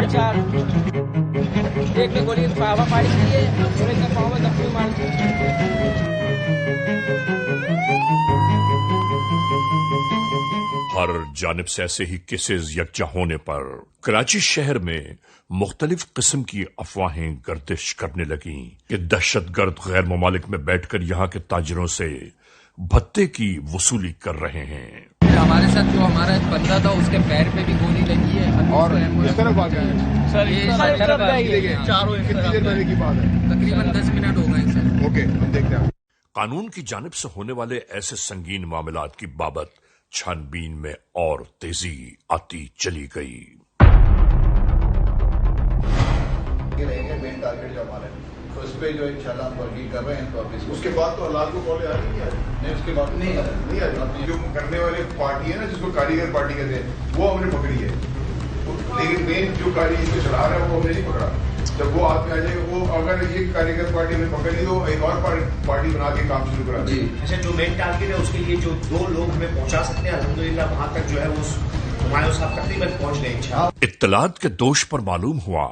चार एक ने गोली हवा फाड़ी की है और एक ने पाँव में जख्मी मार हर जानिब से ऐसे ही केसेस यकजा होने पर कराची शहर में मुख्तलिफ किस्म की अफवाहें गर्दिश करने लगी कि दहशतगर्द गैर ममालिक में बैठकर यहाँ के ताजिरों से भत्ते की वसूली कर रहे हैं। हमारे साथ जो हमारा एक बंदा था उसके पैर पे भी गोली लगी है और इस तरफ आ गए सर ये चारों कितनी देर पहले की बात है? तकरीबन 10 मिनट हो गए सर। ओके, हम देखते हैं। कानून की जानिब से होने वाले ऐसे संगीन मामलात की बाबत छानबीन में और तेजी आती चली गई। ये रहेंगे मेन टारगेट जो हमारे, तो इस पे जो इंशाल्लाह हम वर्किंग कर रहे हैं। तो अब उसके बाद तो हालात को कॉल आ रही है नहीं, उसके बाद नहीं आ रही। जो करने वाले पार्टी है ना, जिसको कारीगर पार्टी कहते हैं, वो हमने पकड़ी है, लेकिन मेन जो कारीगर इसको चला रहा है वो हमने नहीं पकड़ा। जब वो आदमी आ जाएगा, वो अगर ये कारीगर पार्टी ने पकड़ ली तो एक और पार्टी बना के काम शुरू करा दी। अच्छा, जो मेन टारगेट है उसके लिए जो 2 लोग हमें पहुंचा सकते हैं, अल्हम्दुलिल्लाह वहां तक जो है वो हुमायूं साहब तकरीबन पहुंच गए इंशाअल्लाह। इत्तलात के दोष पर मालूम हुआ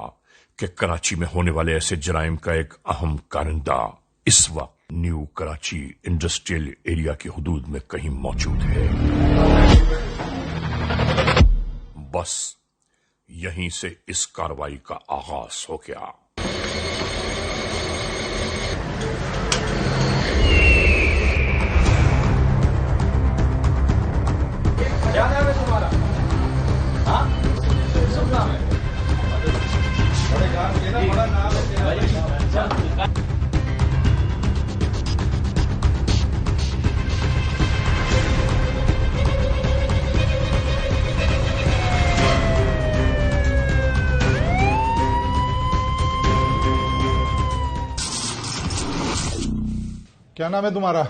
कि कराची में होने वाले ऐसे जराइम का एक अहम कारिंदा इस वक्त न्यू कराची इंडस्ट्रियल एरिया की हुदूद में कहीं मौजूद है। बस यहीं से इस कार्रवाई का आगाज हो गया। क्या नाम है तुम्हारा? हाँ, यूसुफ नाम है। बड़े काम ये ना, बड़ा नाम है तेरा। क्या नाम है तुम्हारा?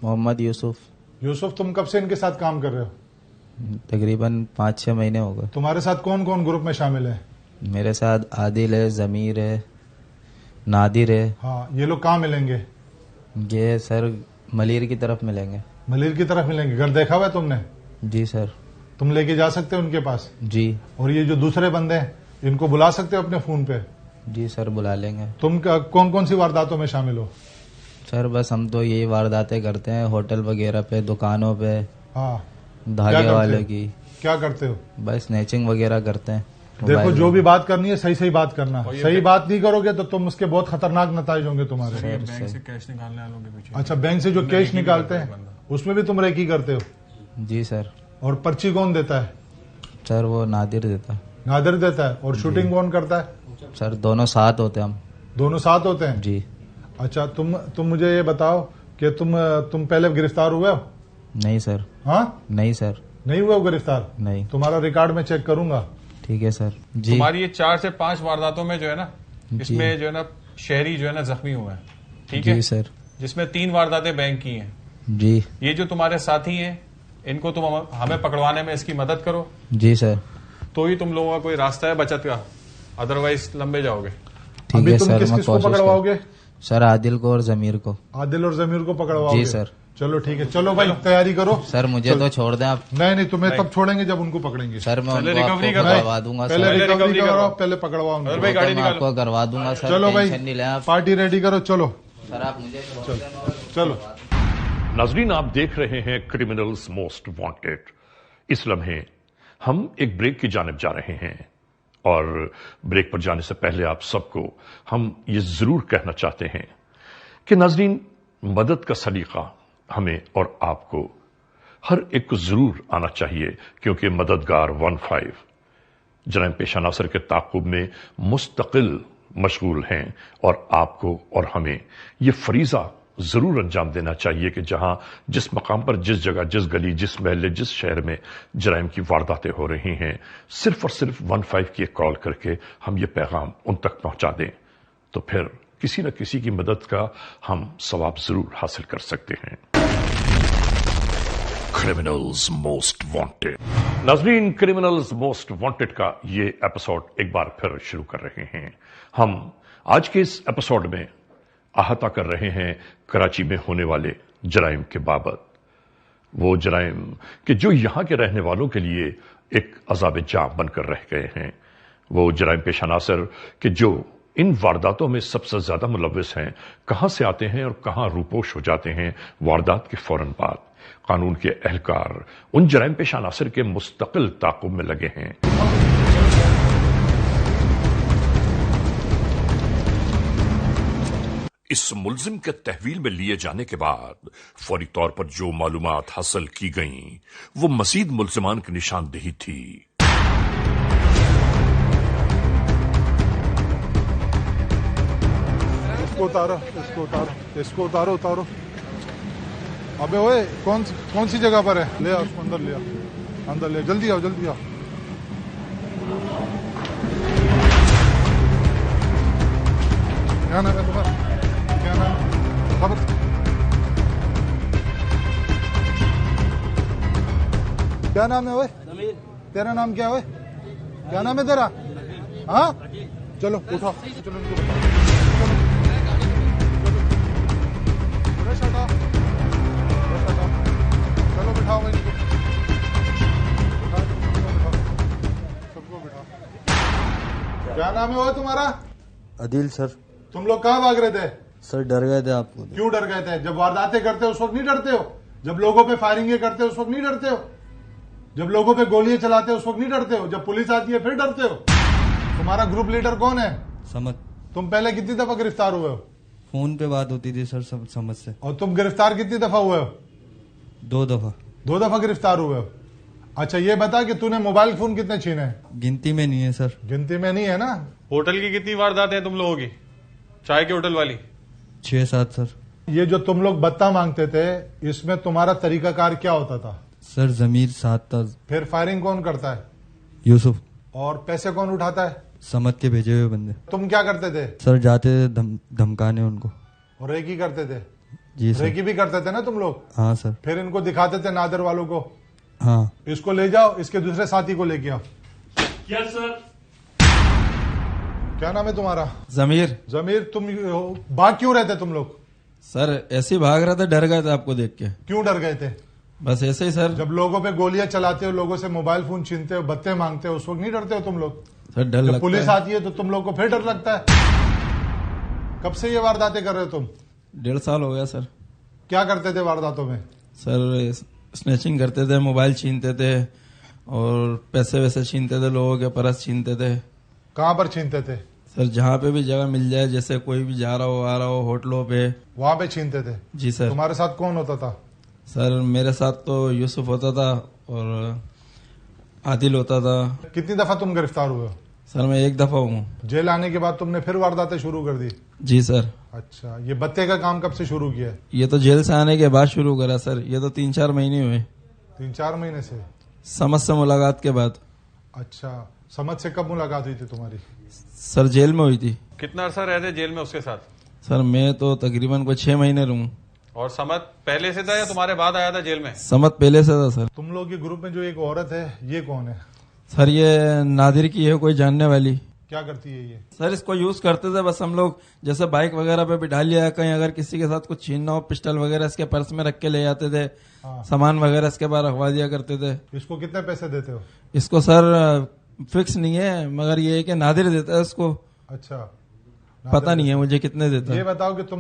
मोहम्मद यूसुफ। यूसुफ, तुम कब से इनके साथ काम कर रहे हो? तकरीबन 5-6 महीने हो गए। तुम्हारे साथ कौन कौन ग्रुप में शामिल है? मेरे साथ आदिल है, जमीर है, नादिर है। हाँ, ये लोग कहाँ मिलेंगे? ये सर मलिर की तरफ मिलेंगे। मलिर की तरफ मिलेंगे। घर देखा हुआ है तुमने? जी सर। तुम लेके जा सकते हो उनके पास? जी। और ये जो दूसरे बंदे हैं, इनको बुला सकते हो अपने फोन पे? जी सर, बुला लेंगे। तुम कौन कौन सी वारदातों में शामिल हो? सर बस हम तो यही वारदातें करते हैं, होटल वगैरह पे, दुकानों पे। हाँ, धागे वाले की। क्या करते हो? बस स्नैचिंग वगैरह करते हैं। देखो, जो भी बात करनी है सही सही बात करना। सही बात नहीं करोगे तो तुम उसके बहुत खतरनाक नतीजे होंगे तुम्हारे। बैंक से कैश निकालने वालों के पीछे। अच्छा, बैंक से जो कैश निकालते हैं उसमें भी तुम रेकी करते हो? जी सर। और पर्ची कौन देता है? सर वो नादिर देता है। नादिर देता है। और शूटिंग कौन करता है? सर दोनों साथ होते हैं हम। दोनों साथ होते हैं? जी। अच्छा, तुम मुझे ये बताओ कि तुम पहले गिरफ्तार हुए हो? नहीं सर। हाँ? नहीं सर। नहीं हुए हो गिरफ्तार? नहीं। तुम्हारा रिकॉर्ड में चेक करूंगा। ठीक है सर। जी। तुम्हारी ये 4 से 5 वारदातों में जो है ना, इसमें जो है ना शहरी जो है ना जख्मी हुए हैं। ठीक है जी सर। जिसमें 3 वारदातें बैंक की हैं। जी। ये जो तुम्हारे साथी हैं, इनको तुम हमें पकड़वाने में इसकी मदद करो। जी सर। तो ही तुम लोगों का कोई रास्ता है बचत का, अदरवाइज लंबे जाओगे। ठीक है तुम सर, किस मैं किस को कोशिश पकड़वाओगे? सर आदिल को और जमीर को। आदिल और जमीर को पकड़वाओगे? जी सर। चलो ठीक है, चलो भाई तैयारी करो। सर मुझे तो छोड़ दें आप। नहीं, तुम्हें तब छोड़ेंगे जब उनको पकड़ेंगे। सर मैं पहले उनको रिकवरी आपको करो। करवा दूंगा पहले सर। रिकवरी करो, पहले पकड़वाओ उनको। भाई गाड़ी मैं निकालो। आपको करवा दूंगा सर। चलो भाई, टेंशन नहीं लें आप। पार्टी रेडी करो। चलो सर आप मुझे छोड़ दें। चलो। नाजरीन, आप देख रहे हैं क्रिमिनल्स मोस्ट वांटेड। इस लम्हे हम एक ब्रेक की जानिब जा रहे हैं और ब्रेक पर जाने से पहले आप सबको हम ये जरूर कहना चाहते हैं कि नाजरीन, मदद का सलीका हमें और आपको हर एक को जरूर आना चाहिए, क्योंकि मददगार 15 जराइम पेशा नासर के ताकुब में मुस्तकिल मशगूल हैं और आपको और हमें ये फरीजा जरूर अंजाम देना चाहिए कि जहां जिस मकाम पर, जिस जगह, जिस गली, जिस महल्ले, जिस शहर में जराइम की वारदातें हो रही हैं, सिर्फ और सिर्फ 15 की एक कॉल करके हम ये पैगाम उन तक पहुंचा दें, तो फिर किसी न किसी की मदद का हम सवाब जरूर हासिल कर सकते हैं। Criminals most wanted. नाजरीन, क्रिमिनल्स मोस्ट वांटेड का ये एपिसोड एक बार फिर शुरू कर रहे हैं। हम आज के इस एपिसोड में अहाता कर रहे हैं कराची में होने वाले जराइम के बाबत। वो जराइम कि जो यहां के रहने वालों के लिए एक अजाब जाम बनकर रह गए हैं। वो जराइम पेश अनासर कि जो इन वारदातों में सबसे ज्यादा मुलव्विस हैं कहां से आते हैं और कहां रूपोश हो जाते हैं वारदात के फौरन बाद। कानून के एहलकार उन जराइम पेश अनासर के मुस्तकिल ताक़ुब में लगे हैं। इस मुल्जिम के तहवील में लिए जाने के बाद फौरी तौर पर जो मालूमात हासिल की गईं वो मजीद मुल्जिमान की निशानदेही थी। इसको उतारो, इसको उतारो, इसको उतारो, उतारो। अबे ओए, कौन सी जगह पर है? ले आओ उसको अंदर, ले आओ अंदर, ले जल्दी आओ, जल्दी आओ। क्या नाम है तुम्हारा? क्या नाम? खबर? क्या नाम है ओए? तेरा नाम क्या है? क्या नाम है तेरा? हाँ, चलो उठाओ, चलो इनको बताओ। चलो बिठाओ इनको, सबको बिठाओ। क्या नाम है वो तुम्हारा? अदिल सर। तुम लोग कहाँ भाग रहे थे? सर डर गए थे आपको। क्यों डर गए थे? जब वारदातें करते हो उस वक्त नहीं डरते हो? जब लोगों पे फायरिंगें करते हो उस वक्त नहीं डरते हो? जब लोगों पे गोलियां चलाते हो उस वक्त नहीं डरते हो? जब पुलिस आती है फिर डरते हो? तुम्हारा ग्रुप लीडर कौन है? समझ। तुम पहले कितनी दफा गिरफ्तार हुए हो? फोन पे बात होती थी सर समझ से। और तुम गिरफ्तार कितनी दफा हुए हो? 2 दफा। 2 दफा गिरफ्तार हुए हो? अच्छा ये बता कि तूने मोबाइल फोन कितने छीने हैं? गिनती में नहीं है सर। गिनती में नहीं है ना? होटल की कितनी वारदात है तुम लोगों की? चाय के होटल वाली? 6-7 सर। ये जो तुम लोग बत्ता मांगते थे इसमें तुम्हारा तरीकाकार क्या होता था? सर जमीर साथ था। फिर फायरिंग कौन करता है? यूसुफ। और पैसे कौन उठाता है? समझ के भेजे हुए बंदे। तुम क्या करते थे? सर जाते थे धमकाने उनको। और रेकी करते थे? जी सर। रेकी भी करते थे ना तुम लोग? हाँ सर। फिर इनको दिखाते थे नादर वालों को? हाँ। इसको ले जाओ, इसके दूसरे साथी को लेके आओ। Yes sir. क्या नाम है तुम्हारा? जमीर। जमीर, तुम भाग क्यों रहे थे तुम लोग? सर ऐसे ही भाग रहे थे, डर गए थे आपको देख के। क्यों डर गए थे? बस ऐसे ही सर। जब लोगों पे गोलियां चलाते हो, लोगों से मोबाइल फोन छीनते हो, बत्ते मांगते हो, उस वक्त नहीं डरते हो तुम लोग? सर डर लगता है। पुलिस आती है तो तुम लोग को फिर डर लगता है? कब से ये वारदातें कर रहे हो तुम? 1.5 साल हो गया सर। क्या करते थे वारदातों में? सर स्नैचिंग करते थे, मोबाइल छीनते थे और पैसे वैसे छीनते थे, लोगों के पर्स छीनते थे। कहाँ पर छीनते थे? सर जहाँ पे भी जगह मिल जाए, जैसे कोई भी जा रहा हो आ रहा हो, होटलों पे, वहां पे छीनते थे? जी सर। तुम्हारे साथ कौन होता था? सर मेरे साथ तो यूसुफ होता था और आदिल होता था। कितनी दफा तुम गिरफ्तार हुए हो? सर मैं 1 दफा हूँ। जेल आने के बाद तुमने फिर वारदातें शुरू कर दी? जी सर। अच्छा, ये बत्ते का काम कब से शुरू किया है? ये तो जेल से आने के बाद शुरू करा सर। ये तो 3-4 महीने हुए। 3-4 महीने से? समझ से मुलाकात के बाद। अच्छा, समझ से कब मुलाकात हुई थी तुम्हारी? सर जेल में हुई थी। कितना अरसा रहते जेल में उसके साथ? सर मैं तो तकरीबन कोई 6 महीने रहूं। और समद पहले से था या तुम्हारे बाद आया था जेल में? समद पहले से था सर। तुम लोग के ग्रुप में जो एक औरत है, ये कौन है? सर ये नादिर की है, कोई जानने वाली। क्या करती है ये? सर इसको यूज करते थे बस हम लोग, जैसे बाइक वगैरह पे बिठा लिया, कहीं अगर किसी के साथ कुछ छीनना हो, पिस्टल वगैरह इसके पर्स में रख के ले जाते थे। हाँ। सामान वगैरह इसके बाद रखवा दिया करते थे। इसको कितने पैसे देते हो? इसको सर फिक्स नहीं है, मगर ये है कि नादिर देता है इसको। अच्छा, पता नहीं है मुझे कितने देता ये है। बताओ कि तुम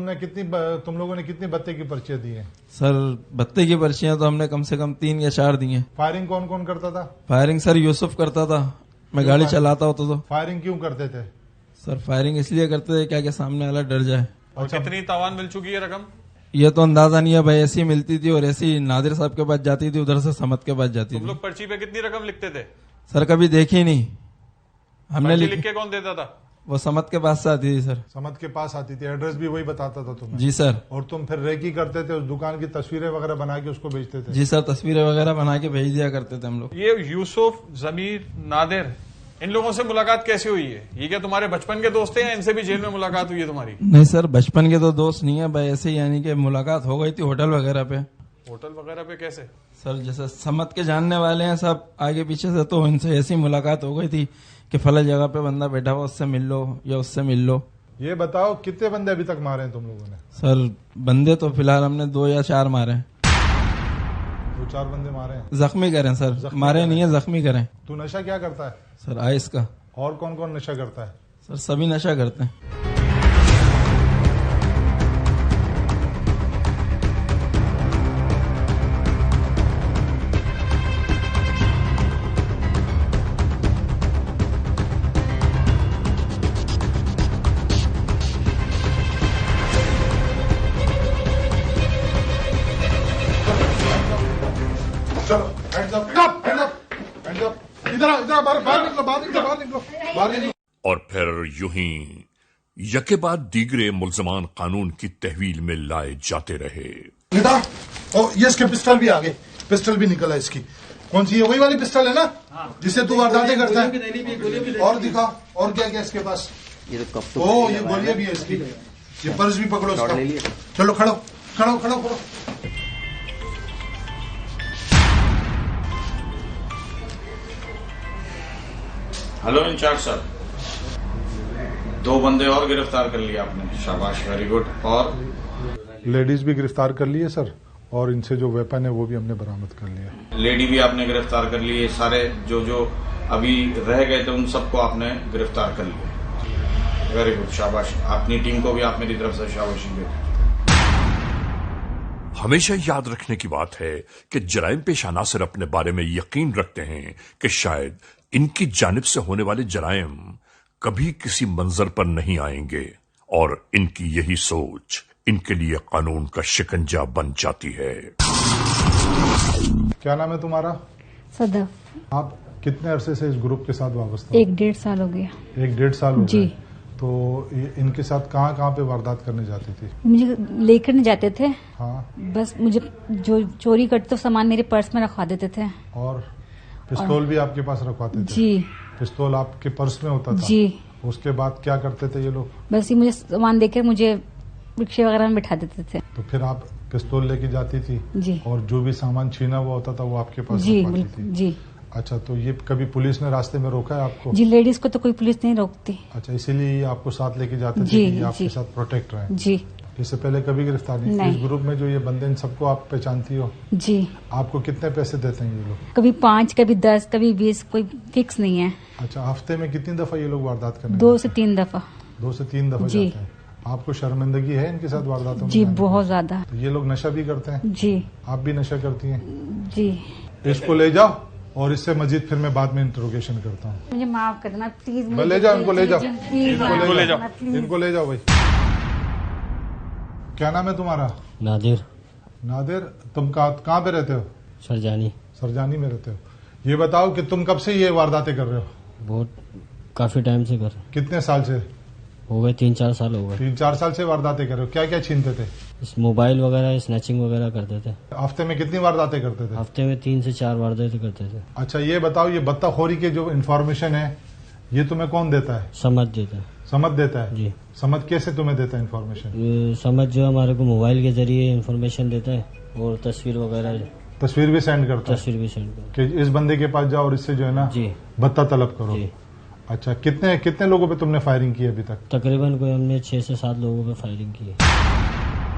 लोगों ने कितनी बत्ते की पर्चियां दी हैं? सर बत्ते की पर्चियां तो हमने कम से कम 3 या 4 दी हैं। फायरिंग कौन कौन करता था? फायरिंग सर यूसुफ करता था, मैं गाड़ी चलाता होता तो। फायरिंग क्यों करते थे? सर फायरिंग इसलिए करते थे क्या कि सामने वाला डर जाए। और कितनी तावान मिल चुकी है रकम? ये तो अंदाजा नहीं है भाई, ऐसी मिलती थी और ऐसी नादिर साहब के पास जाती थी, उधर से समद के पास जाती तुम थी। लोग पर्ची पे कितनी रकम लिखते थे? सर कभी देखी नहीं हमने। पर्ची लिख लिख के कौन देता था? वो समद के पास से आती थी सर। समद के पास आती थी, एड्रेस भी वही बताता था तुम्हें? जी सर। और तुम फिर रेकी करते थे, उस दुकान की तस्वीरें वगैरह बना के उसको बेचते थे? जी सर, तस्वीरें वगैरह बना के भेज दिया करते थे हम लोग। ये यूसुफ, जमीर, नादिर, इन लोगों से मुलाकात कैसे हुई है? ये क्या तुम्हारे बचपन के दोस्त हैं या इनसे भी जेल में मुलाकात हुई है तुम्हारी? नहीं सर, बचपन के तो दोस्त नहीं है भाई, ऐसे ही यानी कि मुलाकात हो गई थी होटल वगैरह पे। होटल वगैरह पे कैसे? सर जैसे समद के जानने वाले हैं सब आगे पीछे से, तो इनसे ऐसी मुलाकात हो गई थी कि फला जगह पे बंदा बैठा हुआ, उससे मिल लो या उससे मिल लो। ये बताओ कितने बंदे अभी तक मारे हैं तुम लोगों ने? सर बंदे तो फिलहाल हमने 2 या 4 मारे हैं। 2-4 बंदे मारे हैं? जख्मी करें सर, मारे नहीं है, जख्मी करें। तू नशा क्या करता है? सर आइस का। और कौन कौन नशा करता है? सर सभी नशा करते हैं। चलो hands up, hands up, hands up. इधर आओ, इधर आओ, बाहर निकलो, बाहर निकलो, बाहर निकलो, बाहर निकलो। और फिर यूं ही यके बाद दीगरे मुल्जमान कानून की तहवील में लाए जाते रहे। बेटा, ओ ये इसके पिस्टल भी आ गए, पिस्टल भी निकला इसकी। कौन सी है? वही वाली पिस्टल है ना जिससे तू वारदातें करता है? और दिखा, और क्या क्या इसके पास? ये तो कब ओ ये गोलियां भी है इसकी। ये पर्स भी पकड़ो इसका। चलो खड़ो खड़ो खड़ो खड़ो। हेलो इंचार्ज सर, 2 बंदे और गिरफ्तार कर लिए आपने, शाबाश, वेरी गुड। और लेडीज भी गिरफ्तार कर लिए सर, और इनसे जो वेपन है वो भी हमने बरामद कर लिया। लेडी भी आपने गिरफ्तार कर लिए, सारे जो अभी रह गए थे उन सबको आपने गिरफ्तार कर लिया, वेरी गुड, शाबाश। अपनी टीम को भी आप मेरी तरफ से शाबाशी दें। हमेशा याद रखने की बात है कि जराइम पेश अनासर अपने बारे में यकीन रखते हैं कि शायद इनकी जानिब से होने वाले जराइम कभी किसी मंजर पर नहीं आएंगे, और इनकी यही सोच इनके लिए कानून का शिकंजा बन जाती है। क्या नाम है तुम्हारा? सदफ। आप कितने अरसे से इस ग्रुप के साथ वाबस्ता? 1-1.5 साल हो गया। 1-1.5 साल हो जी। गए। तो इनके साथ कहाँ पे वारदात करने जाती थी? मुझे लेकर नहीं जाते थे। हाँ। बस मुझे जो चोरी करते तो सामान मेरे पर्स में रखवा देते थे। और पिस्तौल भी आपके पास रखवाते थे? जी। पिस्तौल आपके पर्स में होता था? जी। उसके बाद क्या करते थे ये लोग? बस ये मुझे सामान देकर मुझे रिक्शे वगैरह में बिठा देते थे। तो फिर आप पिस्तौल लेके जाती थी? जी। और जो भी सामान छीना हुआ होता था वो आपके पास जी रखवाती थी? जी। अच्छा, तो ये कभी पुलिस ने रास्ते में रोका है आपको? जी, लेडीज को तो कोई पुलिस नहीं रोकती। अच्छा, इसीलिए ये आपको साथ लेके जाते थे जी, कि ये आपके जी। साथ प्रोटेक्ट रहे? जी। इससे पहले कभी गिरफ्तार नहीं? इस ग्रुप में जो ये बंदे, इन सबको आप पहचानती हो? जी। आपको कितने पैसे देते हैं ये लोग? कभी 5, कभी 10, कभी 20, कोई फिक्स नहीं है। अच्छा, हफ्ते में कितनी दफा ये लोग वारदात करने? 2 से 3 दफा। 2 से 3 दफा जी। जाते हैं। आपको शर्मिंदगी है इनके साथ वारदातों में? जी, बहुत ज्यादा। तो ये लोग नशा भी करते हैं? जी। आप भी नशा करती हैं? जी। इसको ले जाओ, और इससे मजीद फिर मैं बाद में इंटरोगेशन करता हूँ। मुझे माफ कर देना प्लीज। ले जाओ, इनको ले जाओ, इनको ले जाओ, इनको ले जाओ भाई। क्या नाम है तुम्हारा? नादिर। नादिर, तुम कहाँ पे रहते हो? सरजानी। सरजानी में रहते हो। ये बताओ कि तुम कब से ये वारदातें कर रहे हो? बहुत काफी टाइम से कर। कितने साल से? हो गए 3-4 साल हो गए। 3-4 साल से वारदातें कर रहे हो। क्या क्या छीनते थे? इस मोबाइल वगैरह स्नैचिंग वगैरह करते थे। हफ्ते में कितनी वारदातें करते थे? हफ्ते में 3 से 4 वारदातें करते थे। अच्छा, ये बताओ, ये बत्ताखोरी के जो इन्फॉर्मेशन है ये तुम्हें कौन देता है? समझ देता है। समझ देता है? जी। समझ कैसे तुम्हें देता है इन्फॉर्मेशन? समझ जो हमारे को मोबाइल के जरिए इन्फॉर्मेशन देता है, और तस्वीर वगैरह, तस्वीर भी सेंड करता है? तस्वीर भी सेंड करता कि इस बंदे के पास जाओ और इससे जो है ना जी बत्ता तलब करो। जी। अच्छा, कितने कितने लोगों पे तुमने फायरिंग की अभी तक? तकरीबन कोई हमने 6 से 7 लोगों पे फायरिंग की है।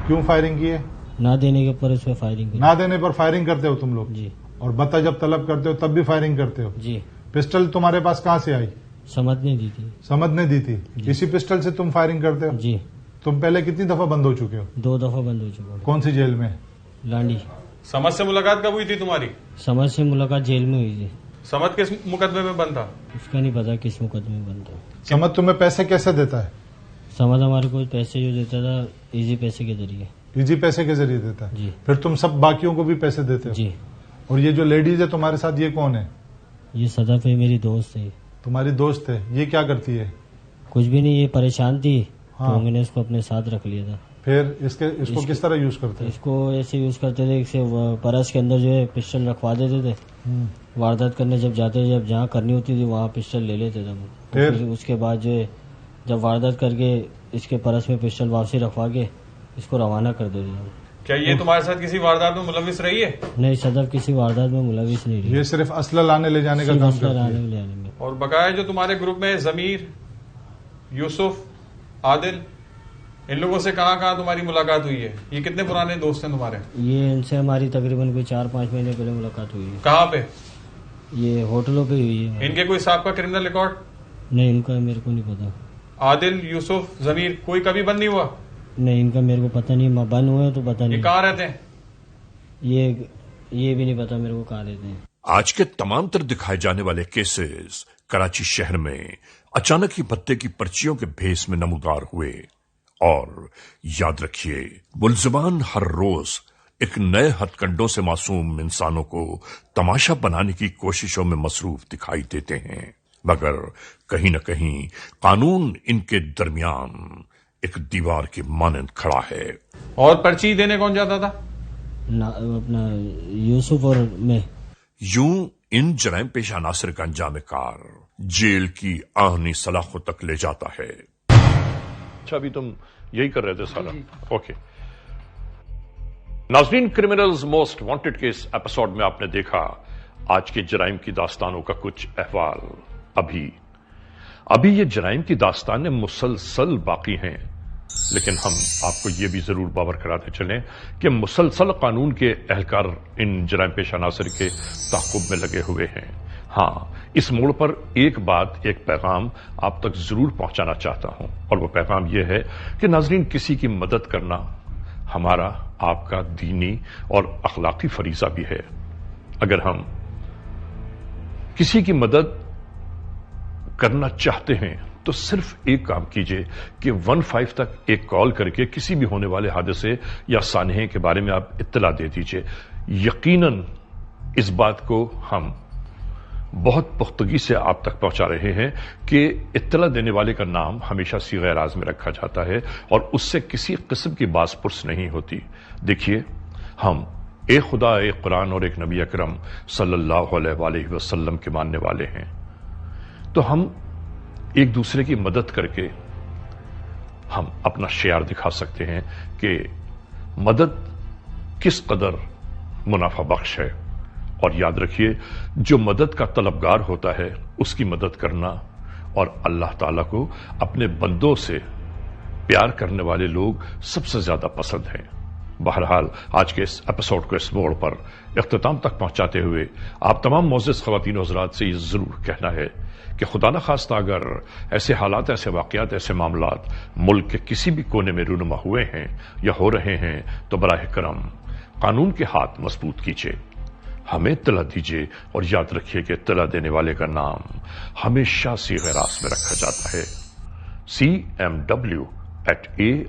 क्यों फायरिंग की है? ना देने के ऊपर उस पर फायरिंग की। ना देने पर फायरिंग करते हो तुम लोग? जी। और बत्ता जब तलब करते हो तब भी फायरिंग करते हो? जी। पिस्टल तुम्हारे पास कहाँ से आई? समझ नहीं दी थी। समझ ने दी थी? इसी पिस्टल से तुम फायरिंग करते हो? जी। तुम पहले कितनी दफा बंद हो चुके हो? 2 दफा बंद हो चुका। कौन सी जेल में? लांडी। समझ से मुलाकात कब हुई थी तुम्हारी? समझ से मुलाकात जेल में हुई थी। समझ किस मुकदमे में बंद था? उसका नहीं पता किस मुकदमे में बंद था। समझ तुम्हें पैसे कैसे देता है? समझ हमारे को पैसे जो देता था इजी पैसे के जरिए। इजी पैसे के जरिए देता है? जी। फिर तुम सब बाकियों को भी पैसे देते हो? जी। और ये जो लेडीज है तुम्हारे साथ, ये कौन है? ये सदफ है, मेरी दोस्त है। तुम्हारी दोस्त है? ये क्या करती है? कुछ भी नहीं, ये परेशान थी। हाँ। तो मैंने इसको अपने साथ रख लिया था। फिर इसको किस तरह यूज करते हैं? इसको ऐसे यूज करते थे, इसे परस के अंदर जो है पिस्टल रखवा देते थे। वारदात करने जब जाते थे, जब जहाँ करनी होती थी वहाँ पिस्टल ले लेते थे। फिर उसके बाद जो है जब वारदात करके इसके परस में पिस्टल वापसी रखवा के इसको रवाना कर देते थे। क्या ये तुम्हारे साथ किसी वारदात में मुलविस रही है? नहीं, सदफ किसी वारदात में मुलविस नहीं रही। ये सिर्फ असला लाने ले जाने का काम करती है। और बकाया जो तुम्हारे ग्रुप में जमीर, यूसुफ, आदिल, इन लोगों से कहाँ तुम्हारी मुलाकात हुई है? ये कितने पुराने दोस्त हैं तुम्हारे? ये इनसे हमारी तकरीबन कोई 4-5 महीने पहले मुलाकात हुई है। कहाँ पे? ये होटलों पे हुई है। इनके कोई साहब का क्रिमिनल रिकॉर्ड? नहीं, इनका मेरे को नहीं पता। आदिल, यूसुफ, जमीर, कोई कभी बंद नहीं हुआ? नहीं, इनका मेरे को पता नहीं, बंद हुए तो पता ये नहीं। कहाँ रहते हैं? ये भी नहीं पता मेरे को कहाँ रहते हैं। आज के तमाम तर दिखाए जाने वाले केसेस कराची शहर में अचानक ही भत्ते की पर्चियों के भेस में नमूदार हुए। और याद रखिए, मुलजिमान हर रोज एक नए हथकंडों से मासूम इंसानों को तमाशा बनाने की कोशिशों में मसरूफ दिखाई देते हैं, मगर कहीं न कहीं कानून इनके दरमियान एक दीवार की मानंद खड़ा है। और पर्ची देने कौन जाता था? अपना यूसुफ और मैं। यूं इन जराइम पेश अनासर का अंजाम कार जेल की आहनी सलाखों तक ले जाता है। अच्छा, अभी तुम यही कर रहे थे सारा? ओके। नाज़रीन, criminals most wanted case episode में आपने देखा आज के जराइम की दास्तानों का कुछ अहवाल। अभी ये जराइम की दास्तानें मुसलसल बाकी हैं, लेकिन हम आपको यह भी जरूर बावर कराते चलें कि मुसलसल कानून के एहलकार इन जराइम पेश अनासर के ताक़ुब में लगे हुए हैं। हाँ, इस मोड़ पर एक बात, एक पैगाम आप तक जरूर पहुंचाना चाहता हूं, और वो पैगाम यह है कि नाज़रीन, किसी की मदद करना हमारा, आपका दीनी और अखलाकी फरीजा भी है। अगर हम किसी की मदद करना चाहते हैं तो सिर्फ एक काम कीजिए कि 15 तक एक कॉल करके किसी भी होने वाले हादसे या सानहे के बारे में आप इत्तला दे दीजिए। यकीनन इस बात को हम बहुत पुख्तगी से आप तक पहुंचा रहे हैं कि इत्तला देने वाले का नाम हमेशा सीग़े राज में रखा जाता है और उससे किसी किस्म की बासपुर्स नहीं होती। देखिए, हम एक खुदा, एक कुरान और एक नबी अकरम सल्लल्लाहु अलैहि वसल्लम के मानने वाले हैं, तो हम एक दूसरे की मदद करके हम अपना शेयर दिखा सकते हैं कि मदद किस कदर मुनाफा बख्श है। और याद रखिए, जो मदद का तलबगार होता है उसकी मदद करना और अल्लाह ताला को अपने बंदों से प्यार करने वाले लोग सबसे ज्यादा पसंद हैं। बहरहाल, आज के इस एपिसोड को इस मोड़ पर इख्तिताम तक पहुंचाते हुए आप तमाम मोअज़्ज़िज़ ख़वातीन और हज़रात से ये जरूर कहना है कि खुदा न खास्ता अगर ऐसे हालात, ऐसे वाक़यात, ऐसे मामलात मुल्क के किसी भी कोने में रूनुमा हुए हैं या हो रहे हैं तो बराह करम कानून के हाथ मजबूत कीजिए, हमें इत्तला दीजिए और याद रखिए कि इत्तला देने वाले का नाम हमेशा सीग़े रास में रखा जाता है। CMW@A